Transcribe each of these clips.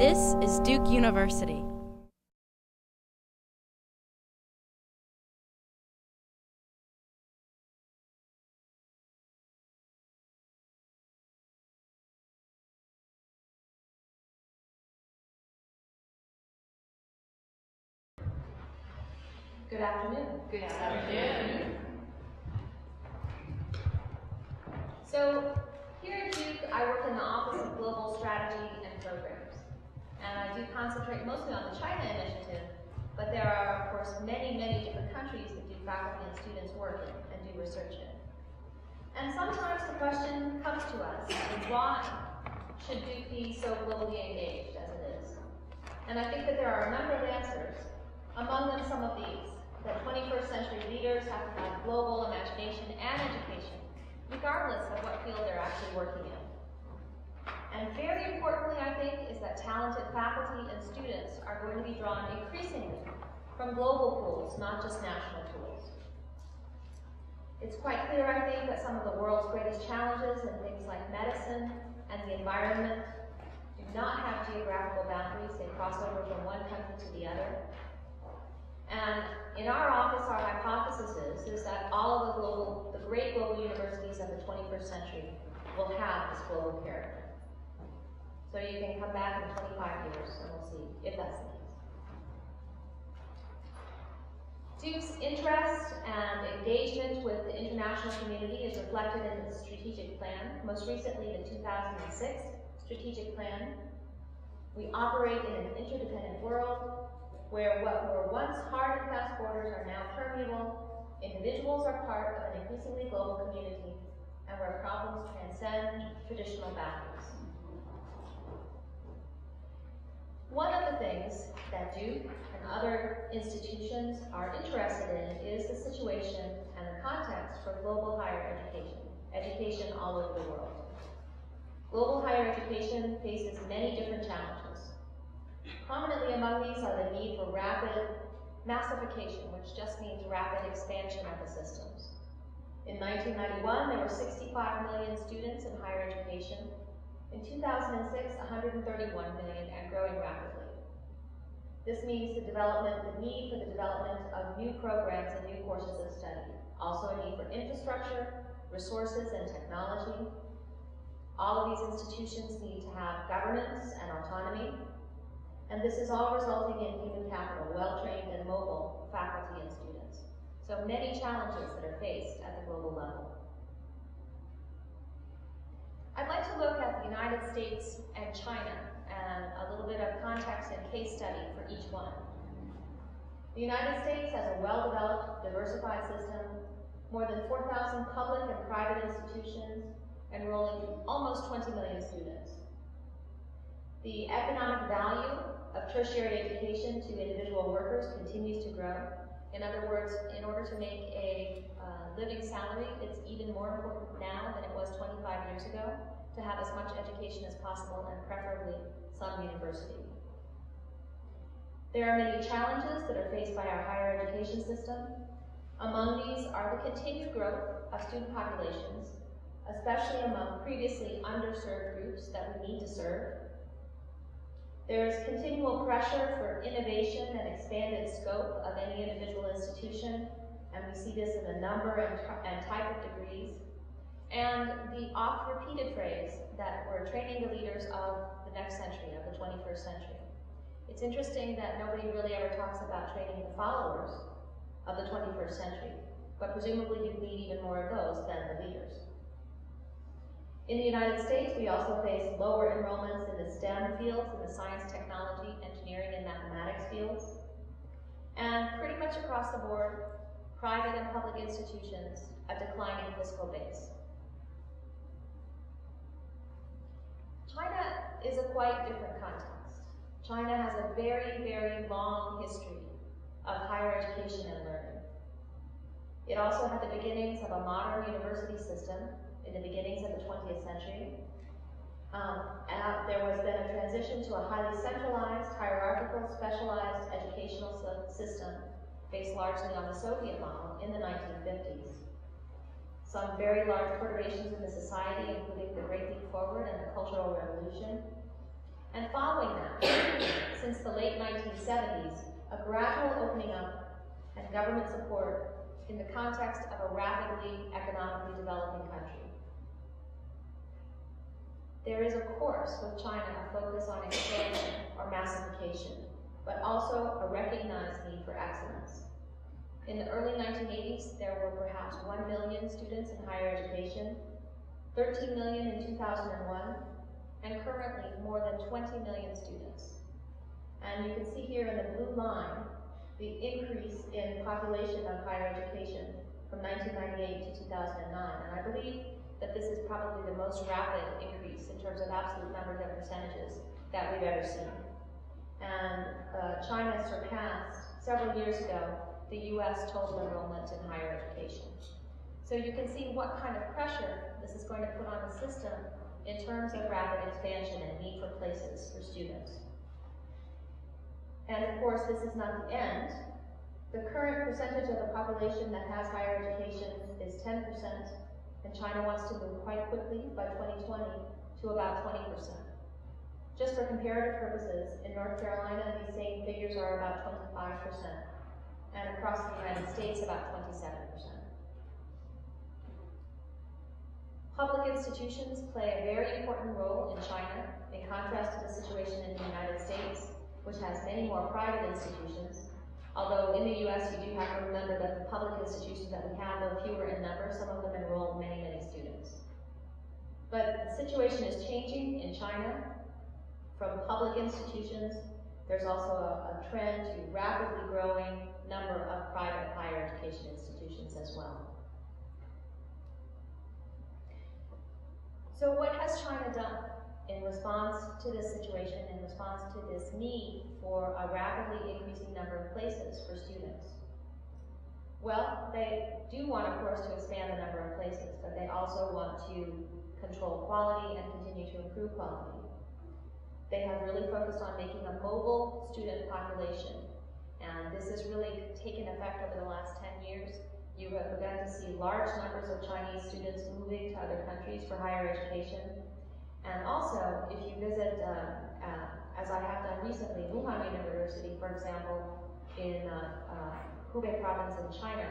This is Duke University. Good afternoon. Good afternoon. So, here at Duke, I work in the Office of Global Strategy and Programs. And I do concentrate mostly on the China initiative, but there are, of course, many, many different countries that Duke faculty and students work in and do research in. And sometimes the question comes to us, why should Duke be so globally engaged as it is? And I think that there are a number of answers, among them some of these. That 21st century leaders have to have global imagination and education, regardless of what field they're actually working in. And very importantly, I think, is that talented faculty and students are going to be drawn increasingly from global pools, not just national pools. It's quite clear, I think, that some of the world's greatest challenges in things like medicine and the environment do not have geographical boundaries. They cross over from one country to the other. And in our office, our hypothesis is that all of the great global universities of the 21st century will have this global character. So you can come back in 25 years and we'll see if that's the case. Duke's interest and engagement with the international community is reflected in the strategic plan, most recently the 2006 strategic plan. We operate in an interdependent world where what were once hard and fast borders are now permeable, individuals are part of an increasingly global community, and where problems transcend traditional boundaries. One of the things that Duke and other institutions are interested in is the situation and the context for global higher education all over the world. Global higher education faces many different challenges. Prominently among these are the need for rapid massification, which just means rapid expansion of the systems. In 1991, there were 65 million students in higher education. In 2006, 131 million and growing rapidly. This means the need for the development of new programs and new courses of study. Also a need for infrastructure, resources, and technology. All of these institutions need to have governance and autonomy. And this is all resulting in human capital, well-trained and mobile faculty and students. So many challenges that are faced at the global level. I'd like to look at the United States and China and a little bit of context and case study for each one. The United States has a well-developed, diversified system, more than 4,000 public and private institutions, enrolling almost 20 million students. The economic value of tertiary education to individual workers continues to grow. In other words, in order to make a living salary, it's even more important now than it was 25 years ago to have as much education as possible and preferably some university. There are many challenges that are faced by our higher education system. Among these are the continued growth of student populations, especially among previously underserved groups that we need to serve. There's continual pressure for innovation and expanded scope of any individual institution, and we see this in the number and type of degrees. And the oft-repeated phrase that we're training the leaders of the next century, of the 21st century. It's interesting that nobody really ever talks about training the followers of the 21st century, but presumably you need even more of those than the leaders. In the United States, we also face lower enrollments in the STEM fields, in the science, technology, engineering, and mathematics fields. And pretty much across the board, private and public institutions, a declining fiscal base. China is a quite different context. China has a very, very long history of higher education and learning. It also had the beginnings of a modern university system in the beginnings of the 20th century. There was then a transition to a highly centralized, hierarchical, specialized educational system based largely on the Soviet model in the 1950s. Some very large perturbations in the society, including the Great Leap Forward and the Cultural Revolution. And following that, since the late 1970s, a gradual opening up and government support in the context of a rapidly economically developing country. There is, of course, with China a focus on expansion or massification, but also a recognized need for excellence. In the early 1980s, there were perhaps 1 million students in higher education, 13 million in 2001, and currently more than 20 million students. And you can see here in the blue line the increase in population of higher education from 1998 to 2009. And I believe that this is probably the most rapid increase in terms of absolute numbers and percentages that we've ever seen. And China surpassed, several years ago, the US total enrollment in higher education. So you can see what kind of pressure this is going to put on the system in terms of rapid expansion and need for places for students. And of course, this is not the end. The current percentage of the population that has higher education is 10%, and China wants to move quite quickly by 2020 to about 20%. Just for comparative purposes, in North Carolina, these same figures are about 25%, and across the United States, about 27%. Public institutions play a very important role in China, in contrast to the situation in the United States, which has many more private institutions. Although in the US, you do have to remember that the public institutions that we have are fewer in number. Some of them enroll many, many students. But the situation is changing in China. From public institutions, there's also a trend to rapidly growing number of private higher education institutions as well. So what has China done in response to this situation, in response to this need for a rapidly increasing number of places for students? Well, they do want, of course, to expand the number of places, but they also want to control quality and continue to improve quality. They have really focused on making a mobile student population, and this has really taken effect over the last 10 years. You have begun to see large numbers of Chinese students moving to other countries for higher education. And also, if you visit, as I have done recently, Wuhan University, for example, in Hubei province in China,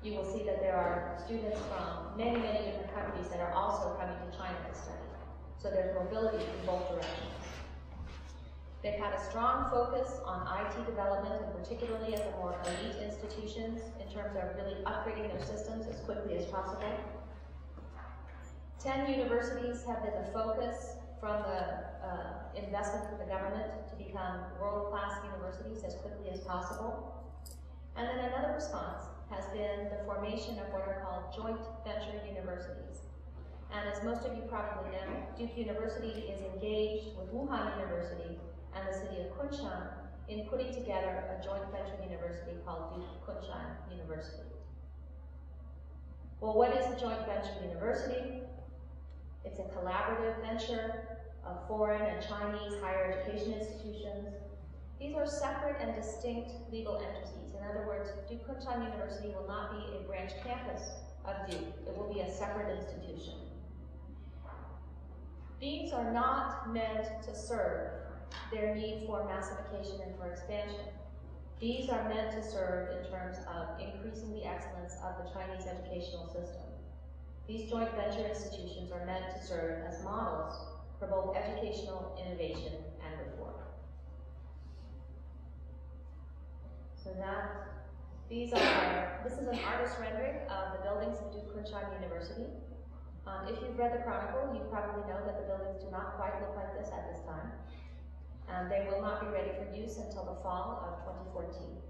you will see that there are students from many, many different countries that are also coming to China to study. So there's mobility in both directions. They've had a strong focus on IT development, and particularly at the more elite institutions, in terms of really upgrading their systems as quickly as possible. 10 universities have been the focus from the investment from the government to become world-class universities as quickly as possible. And then another response has been the formation of what are called joint venture universities. And as most of you probably know, Duke University is engaged with Wuhan University and the city of Kunshan in putting together a joint venture university called Duke Kunshan University. Well, what is a joint venture university? It's a collaborative venture of foreign and Chinese higher education institutions. These are separate and distinct legal entities. In other words, Duke Kunshan University will not be a branch campus of Duke. It will be a separate institution. These are not meant to serve their need for massification and for expansion. These are meant to serve in terms of increasing the excellence of the Chinese educational system. These joint venture institutions are meant to serve as models for both educational innovation and reform. So this is an artist rendering of the buildings of Duke Kunshan University. If you've read the Chronicle, you probably know that the buildings do not quite look like this at this time. They will not be ready for use until the fall of 2014.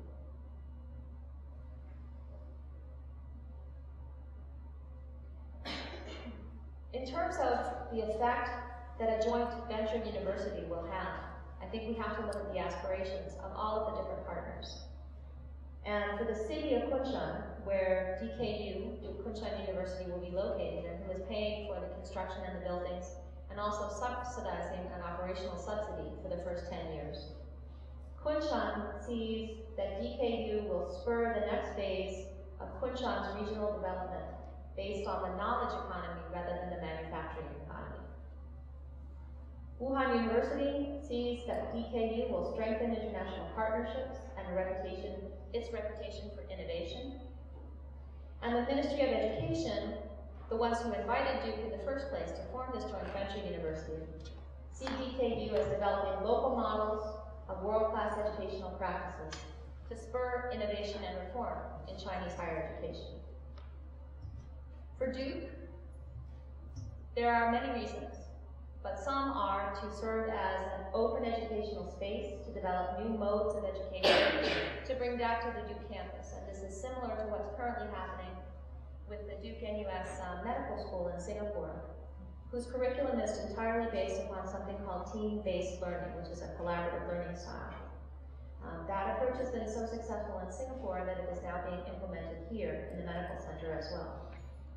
In terms of the effect that a joint venture university will have, I think we have to look at the aspirations of all of the different partners. And for the city of Kunshan, where DKU, Duke Kunshan University, will be located, and who is paying for the construction and the buildings, and also subsidizing an operational subsidy for the first 10 years. Kunshan sees that DKU will spur the next phase of Kunshan's regional development based on the knowledge economy rather than the manufacturing economy. Wuhan University sees that DKU will strengthen international partnerships and its reputation for innovation. And the Ministry of Education, the ones who invited Duke in the first place to form this joint venture university, see DKU as developing local models of world-class educational practices to spur innovation and reform in Chinese higher education. For Duke, there are many reasons, but some are to serve as an open educational space to develop new modes of education to bring back to the Duke campus. And this is similar to what's currently happening with the Duke NUS Medical School in Singapore, whose curriculum is entirely based upon something called team-based learning, which is a collaborative learning style. That approach has been so successful in Singapore that it is now being implemented here in the medical center as well.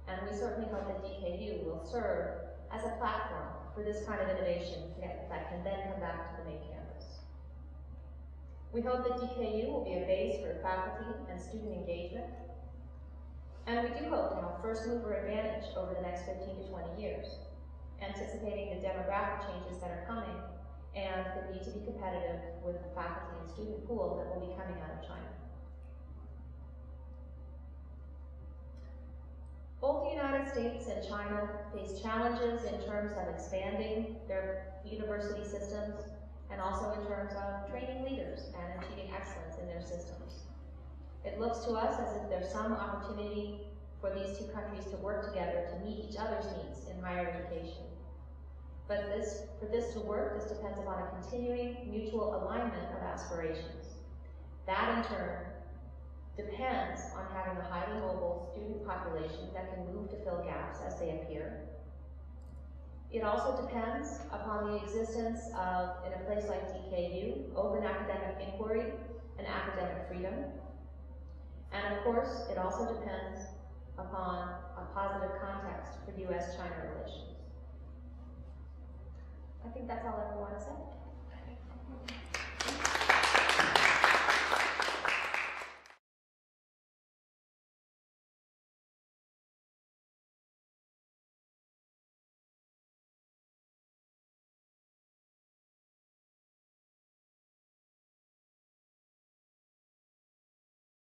And we certainly hope that DKU will serve as a platform for this kind of innovation that can then come back to the main campus. We hope that DKU will be a base for faculty and student engagement. And we do hope to have first mover advantage over the next 15 to 20 years, anticipating the demographic changes that are coming and the need to be competitive with the faculty and student pool that will be coming out of China. Both the United States and China face challenges in terms of expanding their university systems and also in terms of training leaders and achieving excellence in their systems. It looks to us as if there's some opportunity for these two countries to work together to meet each other's needs in higher education. But for this to work, this depends upon a continuing mutual alignment of aspirations. That in turn depends on having a highly mobile student population that can move to fill gaps as they appear. It also depends upon the existence of, in a place like DKU, open academic inquiry and academic freedom. And of course, it also depends upon a positive context for US-China relations. I think that's all I want to say.